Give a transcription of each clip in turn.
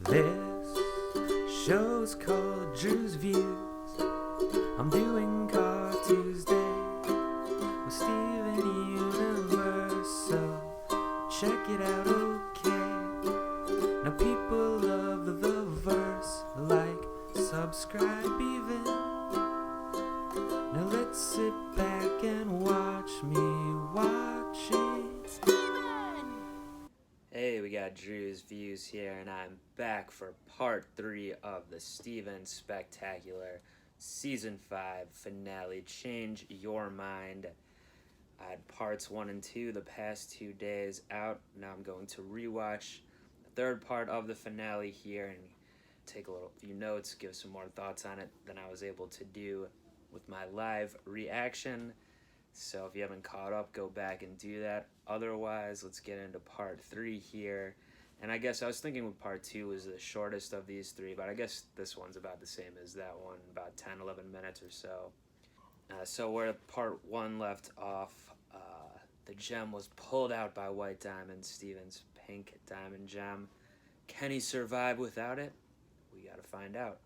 This show's called Drewz Views. I'm doing Car Tuesday with Steven Universe, so check it out, okay? Now people love the verse, like, subscribe even. Now let's sit back and watch me watch it. Steven! Hey, we got Drew's Views here, and I'm back for part 3 of the Steven Spectacular Season 5 finale, Change Your Mind. I had parts 1 and 2 the past 2 days out. Now I'm going to rewatch the third part of the finale here and take a few notes, give some more thoughts on it than I was able to do with my live reaction. So if you haven't caught up, go back and do that. Otherwise, let's get into part 3 here. And I guess I was thinking with part 2 was the shortest of these 3, but I guess this one's about the same as that one, about 10-11 minutes or so. So where part 1 left off, the gem was pulled out by White Diamond, Steven's pink diamond gem. Can he survive without it? We gotta find out.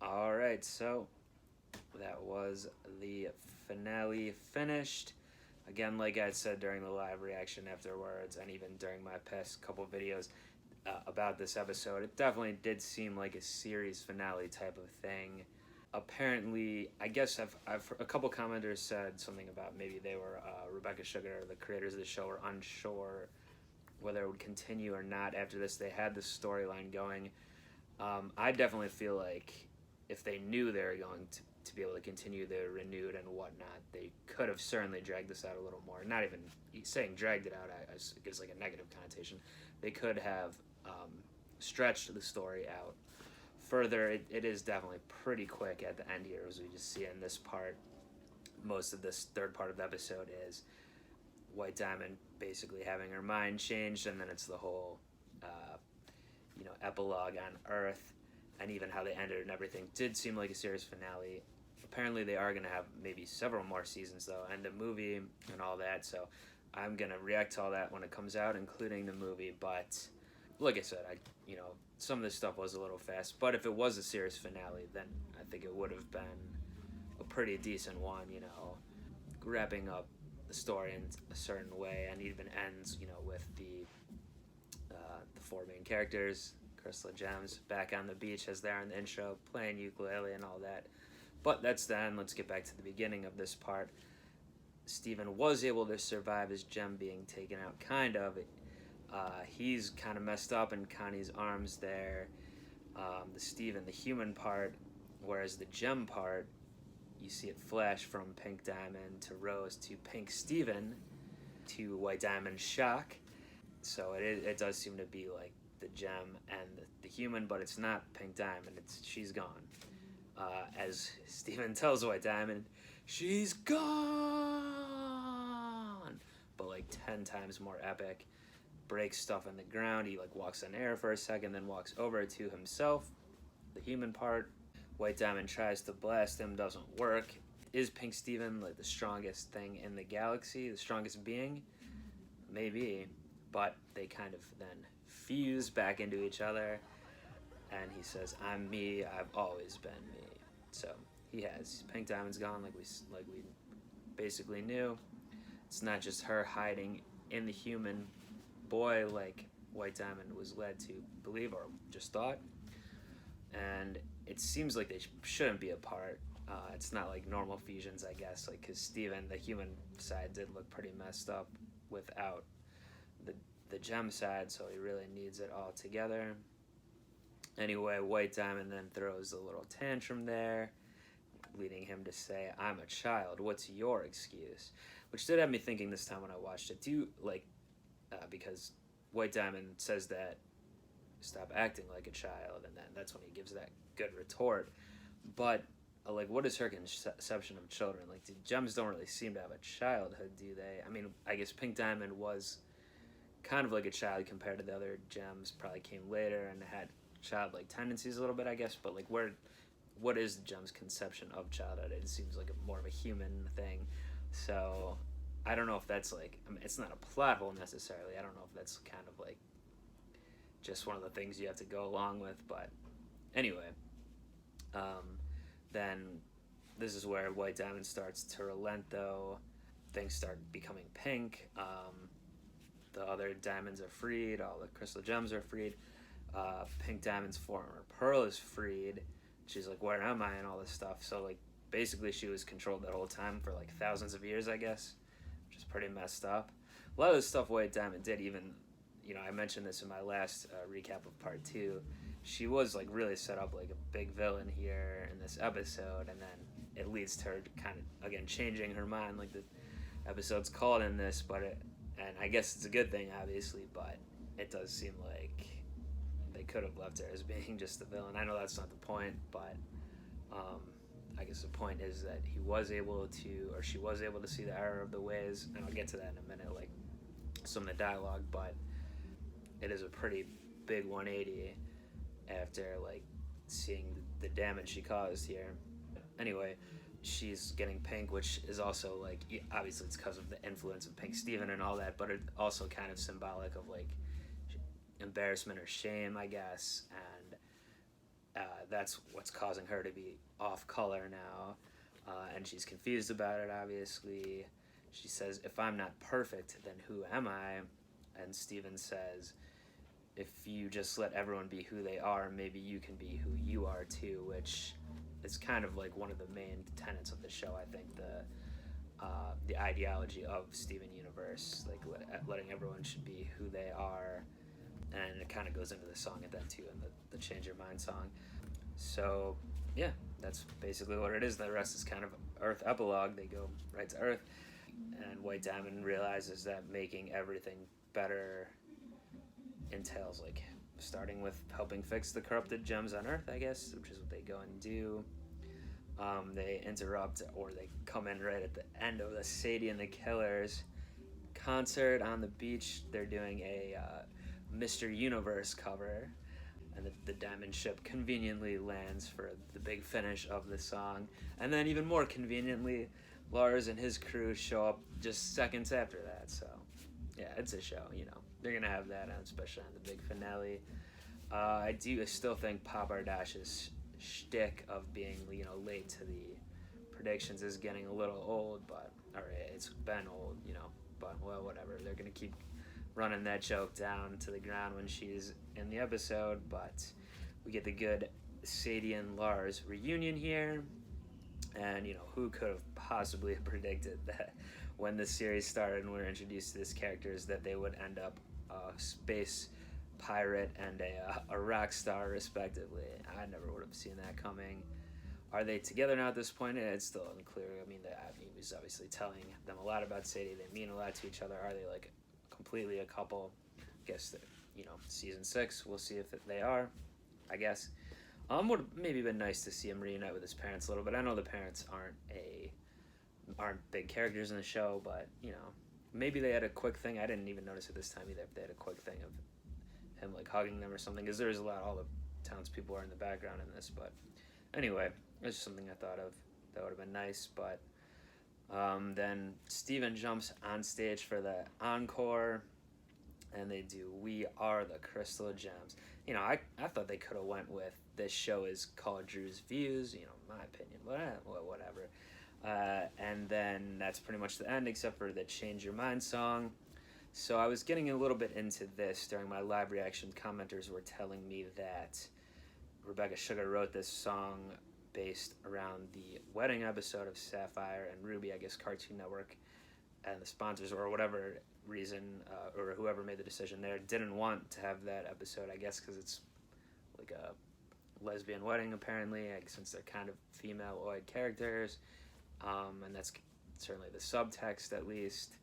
Alright, so that was the finale finished. Again, like I said during the live reaction afterwards, and even during my past couple videos about this episode, it definitely did seem like a series finale type of thing. Apparently, I guess I've a couple commenters said something about maybe they were, Rebecca Sugar, the creators of the show, were unsure whether it would continue or not after this. They had this storyline going. I definitely feel like if they knew they were going to be able to continue the renewed and whatnot, they could have certainly dragged this out a little more. Not even saying dragged it out, it gives like a negative connotation. They could have stretched the story out further. It is definitely pretty quick at the end here, as we just see in this part. Most of this third part of the episode is White Diamond basically having her mind changed, and then it's the whole epilogue on Earth, and even how they ended and everything did seem like a series finale. Apparently they are going to have maybe several more seasons though, and a movie and all that, so I'm going to react to all that when it comes out, including the movie. But like I said, some of this stuff was a little fast, but if it was a series finale, then I think it would have been a pretty decent one, wrapping up the story in a certain way, and even ends, with the 4 main characters, Crystal Gems, back on the beach as they're in the intro, playing ukulele and all that. But that's the end. Let's get back to the beginning of this part. Steven was able to survive his gem being taken out, kind of. He's kind of messed up in Connie's arms there. The Steven, the human part, whereas the gem part, you see it flash from Pink Diamond to Rose to Pink Steven to White Diamond shock. So it does seem to be like the gem and the human, but it's not Pink Diamond. She's gone. As Steven tells White Diamond, she's gone, but like 10 times more epic. Breaks stuff on the ground. He like walks on air for a second, then walks over to himself, the human part. White Diamond tries to blast him, doesn't work. Is Pink Steven like the strongest thing in the galaxy, the strongest being? Maybe, but they kind of then fuse back into each other, and he says, "I'm me. I've always been me." So he has. Pink Diamond's gone, like we basically knew. It's not just her hiding in the human boy like White Diamond was led to believe, or just thought. And it seems like they shouldn't be apart. It's not like normal fusions, I guess, like, because Steven, the human side, did look pretty messed up without the gem side, so he really needs it all together. Anyway, White Diamond then throws a little tantrum there, leading him to say, "I'm a child, what's your excuse?" Which did have me thinking this time when I watched it. Because White Diamond says that, "Stop acting like a child," and then that's when he gives that good retort. But what is her conception of children? Like, gems don't really seem to have a childhood, do they? I mean, I guess Pink Diamond was kind of like a child compared to the other gems, probably came later and had childlike tendencies a little bit, I guess. But like, what is the gem's conception of childhood? It seems like more of a human thing. So I don't know if that's like, I mean, it's not a plot hole necessarily. I don't know if that's kind of like just one of the things you have to go along with. But anyway, then this is where White Diamond starts to relent, though. Things start becoming pink. The other diamonds are freed. All the crystal gems are freed. Pink Diamond's former pearl is freed. She's like, where am I, and all this stuff. So like, basically she was controlled that whole time for like thousands of years, I guess, which is pretty messed up. A lot of the stuff White Diamond did, even, you know, I mentioned this in my last recap of part 2, she was like really set up like a big villain here in this episode, and then it leads to her kind of again changing her mind, like the episode's called in this, and I guess it's a good thing, obviously, but it does seem like they could have left her as being just a villain. I know that's not the point, but I guess the point is that he was able to, or she was able to see the error of the ways, and I'll get to that in a minute, like some of the dialogue, but it is a pretty big 180 after like seeing the damage she caused here. Anyway, she's getting pink, which is also like, obviously it's because of the influence of Pink Steven and all that, but it also kind of symbolic of like embarrassment or shame, I guess, and that's what's causing her to be off color now, and she's confused about it, obviously. She says, if I'm not perfect, then who am I? And Steven says, if you just let everyone be who they are, maybe you can be who you are too, which is kind of like one of the main tenets of the show, I think, the ideology of Steven Universe, like letting everyone should be who they are. And it kind of goes into the song at that too, and the Change Your Mind song. So yeah, that's basically what it is. The rest is kind of Earth epilogue. They go right to Earth, and White Diamond realizes that making everything better entails like starting with helping fix the corrupted gems on Earth, I guess, which is what they go and do. They interrupt, or they come in right at the end of the Sadie and the Killers concert on the beach. They're doing a Mr. Universe cover, and the diamond ship conveniently lands for the big finish of the song. And then even more conveniently, Lars and his crew show up just seconds after that. So yeah, it's a show, you know. They're gonna have that on, especially on the big finale. I still think Pop Ardash's shtick of being, you know, late to the predictions is getting a little old, but alright, it's been old, you know, but well, whatever. They're gonna keep running that joke down to the ground when she's in the episode, but we get the good Sadie and Lars reunion here. And, you know, who could have possibly predicted that when the series started and we were introduced to these characters that they would end up a space pirate and a rock star, respectively. I never would have seen that coming. Are they together now at this point? It's still unclear. I mean, he was obviously telling them a lot about Sadie. They mean a lot to each other. Are they, like, completely a couple? I guess that, you know, season 6, we'll see if they are, I guess. Would have maybe been nice to see him reunite with his parents a little bit. I know the parents aren't big characters in the show, but, you know, maybe they had a quick thing. I didn't even notice it this time either, if they had a quick thing of him, like, hugging them or something, because there's all the townspeople are in the background in this. But anyway, it's just something I thought of that would have been nice. But then Steven jumps on stage for the encore, and they do We Are the Crystal Gems. You know, I thought they could have went with, this show is called Drewz Viewz, you know, my opinion, but whatever. And then that's pretty much the end, except for the Change Your Mind song. So I was getting a little bit into this during my live reaction. Commenters were telling me that Rebecca Sugar wrote this song based around the wedding episode of Sapphire and Ruby, I guess Cartoon Network, and the sponsors, or whatever reason, or whoever made the decision there, didn't want to have that episode, I guess because it's like a lesbian wedding, apparently, since they're kind of female-oid characters, and that's certainly the subtext, at least,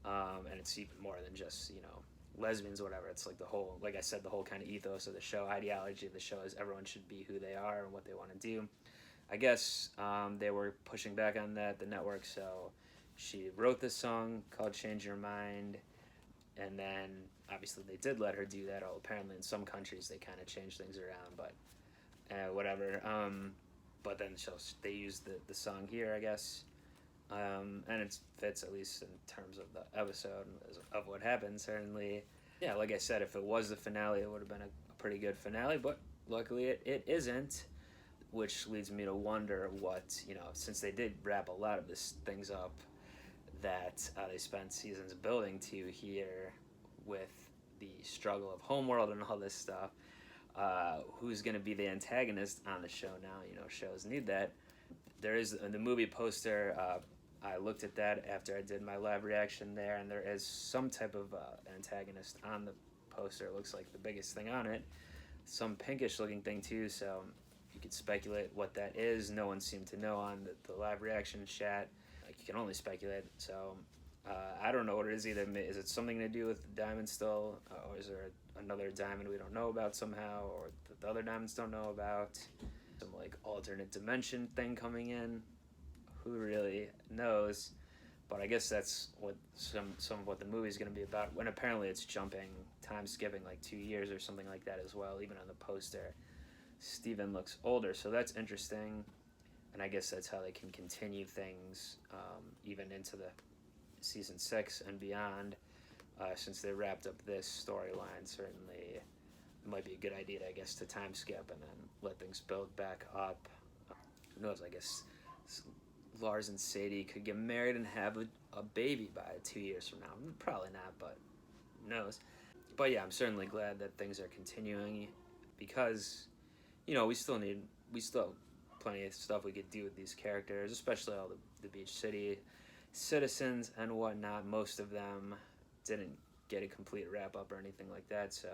and it's even more than just, you know, lesbians or whatever. It's like the whole, like I said, the whole kind of ethos of the show, ideology of the show is everyone should be who they are and what they want to do. I guess they were pushing back on that, the network, so she wrote this song called Change Your Mind, and then obviously they did let her do that. Oh, apparently in some countries they kind of changed things around, but whatever. But then they used the song here, I guess, and it fits at least in terms of the episode of what happened. Certainly, yeah. Like I said, if it was the finale, it would have been a pretty good finale. But luckily, it isn't, which leads me to wonder what, since they did wrap a lot of this things up that they spent seasons building to here with the struggle of Homeworld and all this stuff. Who's going to be the antagonist on the show now? Shows need that. There is the movie poster. I looked at that after I did my live reaction there, and there is some type of antagonist on the poster. It looks like the biggest thing on it. Some pinkish looking thing too, so you could speculate what that is. No one seemed to know on the live reaction chat. You can only speculate, so I don't know what it is either. Is it something to do with the diamond still, or is there another diamond we don't know about somehow, or that the other diamonds don't know about? Some alternate dimension thing coming in. Who really knows? But I guess that's what some of what the movie's going to be about. When apparently it's jumping, time skipping 2 years or something like that as well. Even on the poster, Steven looks older, so that's interesting. And I guess that's how they can continue things even into the season 6 and beyond. Since they wrapped up this storyline, certainly it might be a good idea, I guess, to time skip and then let things build back up. Who knows? I guess Lars and Sadie could get married and have a baby by 2 years from now. Probably not, but who knows? But yeah, I'm certainly glad that things are continuing because, we still have plenty of stuff we could do with these characters, especially all the Beach City citizens and whatnot. Most of them didn't get a complete wrap up or anything like that, so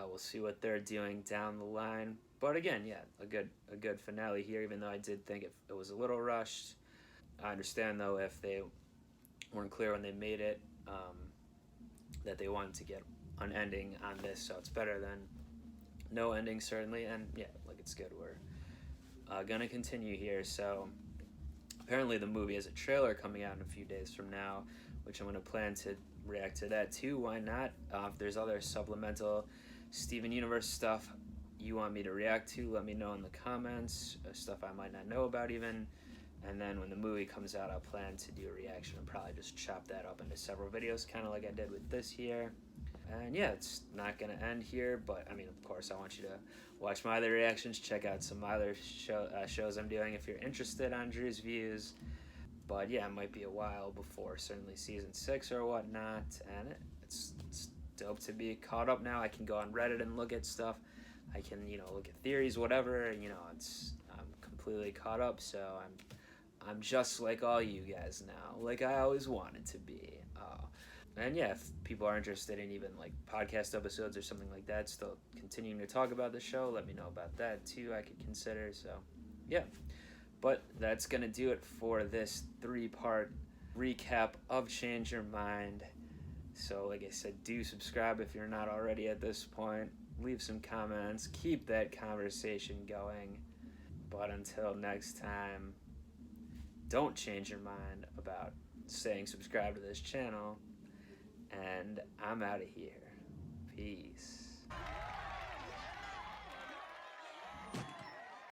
we'll see what they're doing down the line. But again, yeah, a good finale here, even though I did think it was a little rushed. I understand though if they weren't clear when they made it that they wanted to get an ending on this, so it's better than no ending certainly. And yeah, it's good. We're gonna continue here. So apparently the movie has a trailer coming out in a few days from now, which I'm gonna plan to react to that too. Why not? If there's other supplemental Steven Universe stuff you want me to react to, let me know in the comments. Stuff I might not know about even. And then when the movie comes out, I'll plan to do a reaction and probably just chop that up into several videos, kind of like I did with this here. And yeah, it's not going to end here, but I mean, of course, I want you to watch my other reactions, check out some other shows I'm doing if you're interested on Drewz Views. But yeah, it might be a while before certainly season 6 or whatnot, and it's dope to be caught up now. I can go on Reddit and look at stuff. I can, look at theories, whatever. I'm completely caught up, so I'm just like all you guys now, like I always wanted to be. And yeah, if people are interested in even podcast episodes or something like that, still continuing to talk about the show, let me know about that too. I could consider. So yeah, but that's gonna do it for this 3-part recap of Change Your Mind. So like I said, do subscribe if you're not already at this point. Leave some comments, keep that conversation going. But until next time, don't change your mind about staying subscribed to this channel. And I'm out of here. Peace.